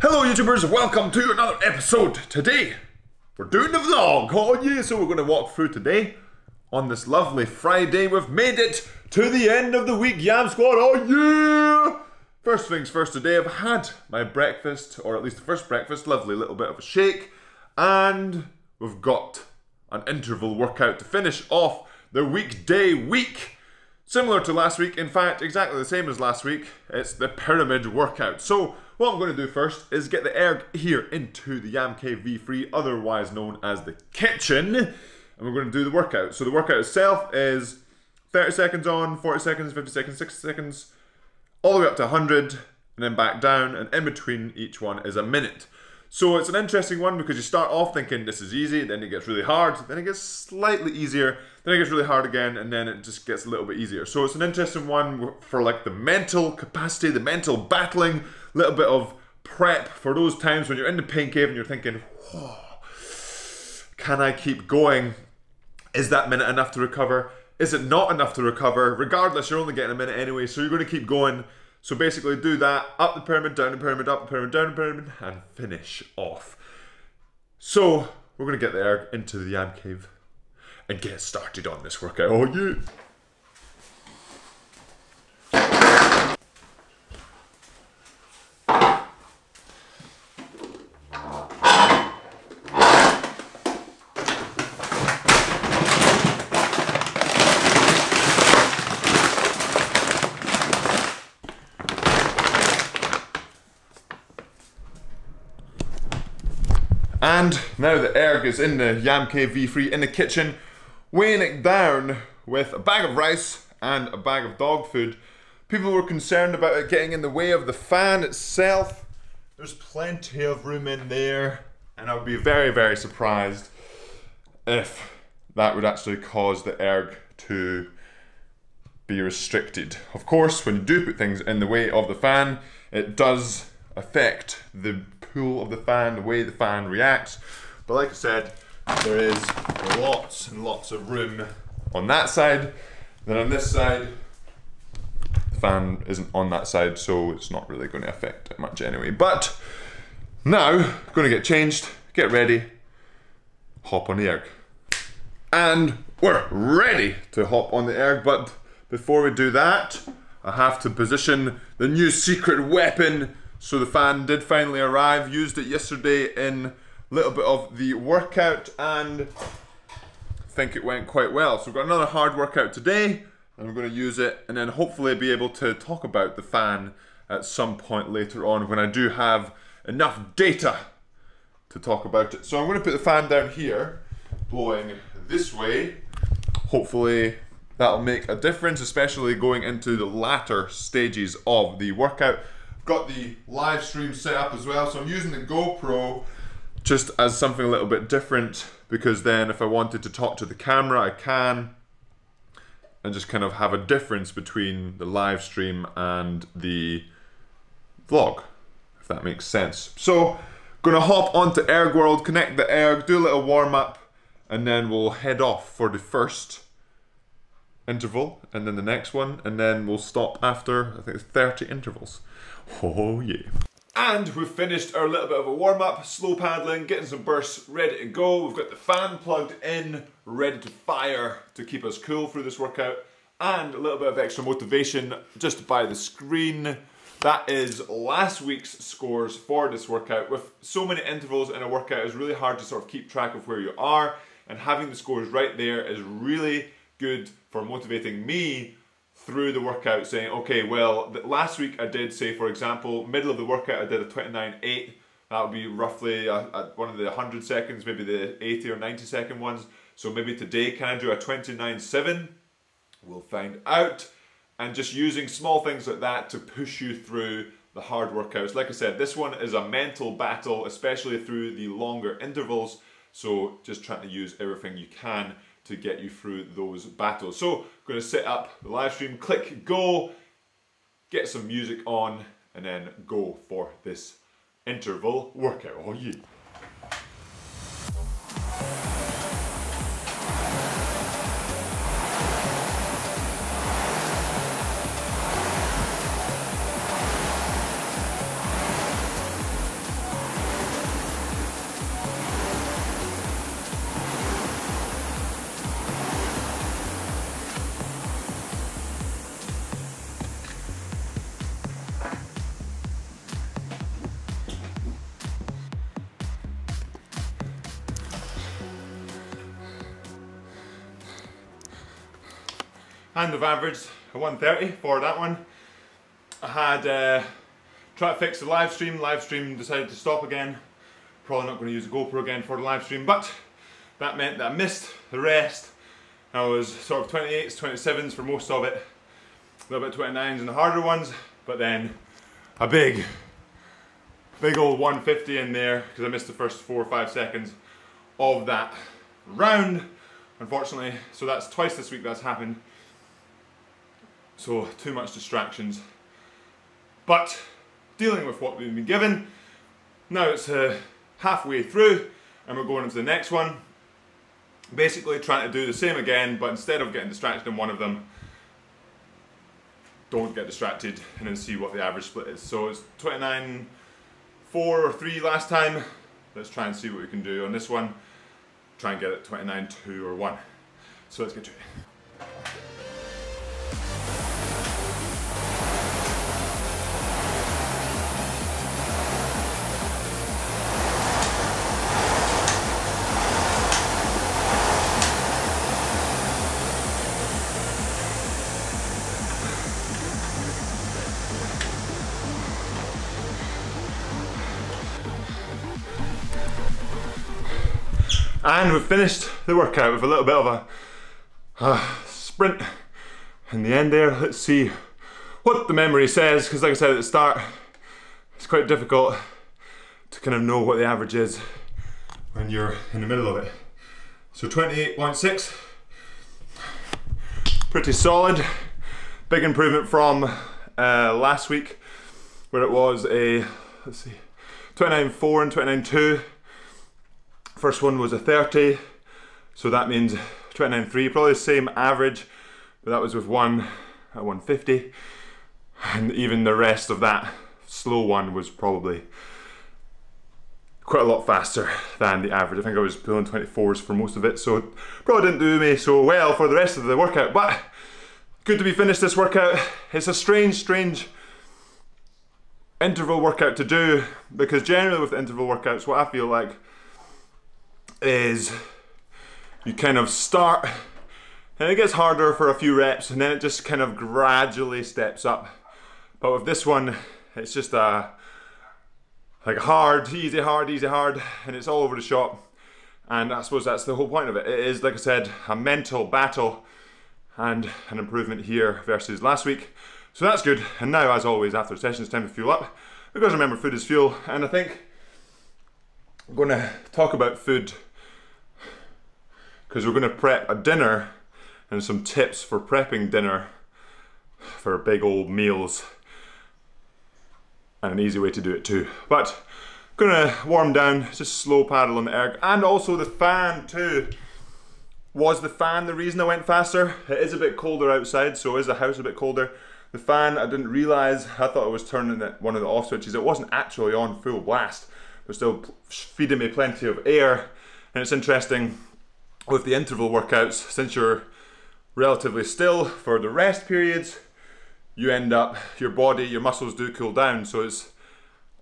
Hello YouTubers, welcome to another episode. Today, we're doing the vlog. Oh yeah, so we're going to walk through today on this lovely Friday. We've made it to the end of the week, Yam Squad. Oh yeah! First things first today, I've had my breakfast, or at least the first breakfast, lovely little bit of a shake. And we've got an interval workout to finish off the weekday week. Similar to last week, in fact, exactly the same as last week. It's the pyramid workout. So, what I'm going to do first is get the erg here into the Yam Cave V3, otherwise known as the kitchen. And we're going to do the workout. So the workout itself is 30 seconds on, 40 seconds, 50 seconds, 60 seconds, all the way up to 100, and then back down, and in between each one is a minute. So it's an interesting one because you start off thinking this is easy, then it gets really hard, then it gets slightly easier, then it gets really hard again, and then it just gets a little bit easier. So it's an interesting one for like the mental capacity, the mental battling, a little bit of prep for those times when you're in the pain cave and you're thinking, whoa, can I keep going? Is that minute enough to recover? Is it not enough to recover? Regardless, you're only getting a minute anyway, so you're going to keep going. So basically do that, up the pyramid, down the pyramid, up the pyramid, down the pyramid, and finish off. So, we're going to get the erg into the Yam Cave and get started on this workout. Oh yeah! And now the erg is in the Yam Cave V3 in the kitchen, weighing it down with a bag of rice and a bag of dog food. People were concerned about it getting in the way of the fan itself. There's plenty of room in there, and I would be very, very surprised if that would actually cause the erg to be restricted. Of course, when you do put things in the way of the fan, it does affect the pull of the fan, the way the fan reacts. But like I said, there is lots and lots of room on that side. Then on this side, the fan isn't on that side, so it's not really going to affect it much anyway. But now, going to get changed, get ready, hop on the erg. And we're ready to hop on the erg, but before we do that, I have to position the new secret weapon. So the fan did finally arrive, used it yesterday in a little bit of the workout, and I think it went quite well. So we've got another hard workout today, and we're going to use it, and then hopefully be able to talk about the fan at some point later on when I do have enough data to talk about it. So I'm going to put the fan down here, blowing this way. Hopefully that'll make a difference, especially going into the latter stages of the workout. Got the live stream set up as well, so I'm using the GoPro just as something a little bit different, because then if I wanted to talk to the camera I can, and just kind of have a difference between the live stream and the vlog, if that makes sense. So gonna hop onto Erg World, connect the erg, do a little warm up, and then we'll head off for the first interval and then the next one, and then we'll stop after I think it's 30 intervals. Oh yeah. And we've finished our little bit of a warm-up, slow paddling, getting some bursts ready to go. We've got the fan plugged in, ready to fire to keep us cool through this workout, and a little bit of extra motivation just by the screen. That is last week's scores for this workout. With so many intervals in a workout, it's really hard to sort of keep track of where you are, and having the scores right there is really good for motivating me through the workout, saying, okay, well, last week I did, say for example, middle of the workout I did a 29.8. That would be roughly one of the 100 seconds, maybe the 80 or 90 second ones. So maybe today, can I do a 29.7? We'll find out. And just using small things like that to push you through the hard workouts. Like I said, this one is a mental battle, especially through the longer intervals. So just trying to use everything you can to get you through those battles. So I'm going to set up the live stream, click go, get some music on, and then go for this interval workout. Oh yeah. And I've averaged a 130 for that one. I had tried to fix the live stream decided to stop again. Probably not going to use the GoPro again for the live stream, but that meant that I missed the rest. I was sort of 28s, 27s for most of it, a little bit 29s and the harder ones, but then a big old 150 in there because I missed the first 4 or 5 seconds of that round, unfortunately. So that's twice this week that's happened. So too much distractions. But dealing with what we've been given, now it's halfway through and we're going into the next one. Basically trying to do the same again, but instead of getting distracted in one of them, don't get distracted and then see what the average split is. So it's 29.4 or 3 last time. Let's try and see what we can do on this one. Try and get it 29.2 or 1. So let's get to it. And we've finished the workout with a little bit of a sprint in the end there. Let's see what the memory says, because like I said at the start, it's quite difficult to kind of know what the average is when you're in the middle of it. So 28.6, pretty solid. Big improvement from last week, where it was a, let's see, 29.4 and 29.2. First one was a 30, so that means 29.3, probably the same average, but that was with one at 150, and even the rest of that slow one was probably quite a lot faster than the average. I think I was pulling 24s for most of it, so it probably didn't do me so well for the rest of the workout, but good to be finished this workout. It's a strange interval workout to do, because generally with interval workouts, what I feel like is you kind of start and it gets harder for a few reps and then it just kind of gradually steps up. But with this one, it's just like hard, easy, hard, easy, hard, and it's all over the shop. And I suppose that's the whole point of it. It is, like I said, a mental battle and an improvement here versus last week. So that's good. And now, as always, after session, it's time to fuel up, because remember, food is fuel. And I think I'm going to talk about food because we're going to prep a dinner and some tips for prepping dinner for big old meals and an easy way to do it too. But I'm going to warm down, just slow paddle on the erg, and also the fan too. Was the fan the reason I went faster? It is a bit colder outside, so is the house a bit colder. The fan, I didn't realise, I thought I was turning one of the off switches. It wasn't actually on full blast, but still feeding me plenty of air. And it's interesting with the interval workouts, since you're relatively still for the rest periods, you end up, your body, your muscles do cool down, so it's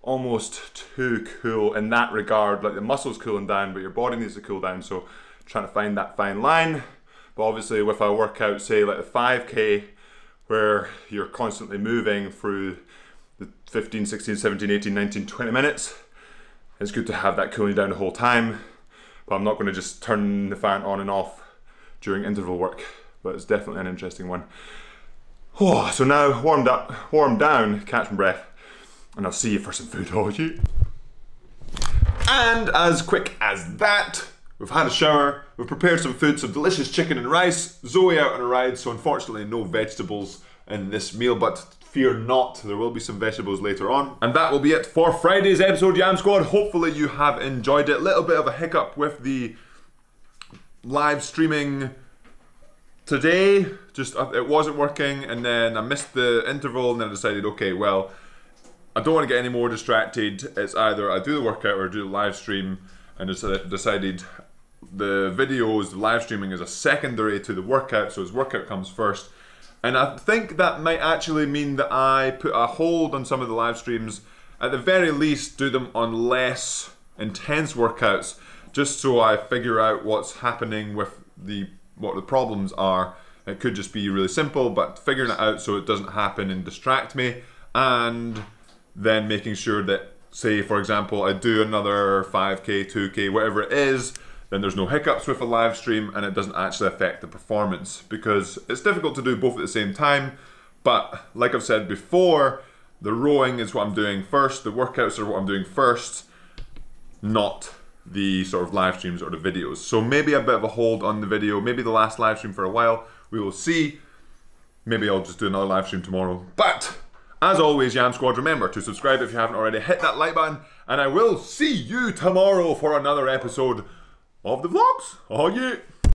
almost too cool in that regard. Like the muscles cooling down, but your body needs to cool down, so trying to find that fine line. But obviously with a workout, say like the 5K, where you're constantly moving through the 15, 16, 17, 18, 19, 20 minutes, it's good to have that cooling down the whole time. But I'm not going to just turn the fan on and off during interval work, but it's definitely an interesting one. Oh, so now warmed down, catch my breath, and I'll see you for some food. Oh, you. And as quick as that, we've had a shower, we've prepared some food, some delicious chicken and rice. Zoe out on a ride, so unfortunately no vegetables in this meal, but fear not, there will be some vegetables later on. And that will be it for Friday's episode, Yam Squad. Hopefully you have enjoyed it. Little bit of a hiccup with the live streaming today. Just it wasn't working, and then I missed the interval, and then I decided, okay, well, I don't want to get any more distracted. It's either I do the workout or I do the live stream, and decided the videos, the live streaming is a secondary to the workout, so his workout comes first. And I think that might actually mean that I put a hold on some of the live streams, at the very least do them on less intense workouts, just so I figure out what's happening with what the problems are It could just be really simple, but figuring it out so it doesn't happen and distract me, and then making sure that, say for example, I do another 5k, 2k, whatever it is, then there's no hiccups with a live stream and it doesn't actually affect the performance, because it's difficult to do both at the same time. But like I've said before, the rowing is what I'm doing first, the workouts are what I'm doing first, not the sort of live streams or the videos. So maybe a bit of a hold on the video, maybe the last live stream for a while, we will see. Maybe I'll just do another live stream tomorrow. But as always, Yam Squad, remember to subscribe if you haven't already, hit that like button, and I will see you tomorrow for another episode of the vlogs. Oh yeah.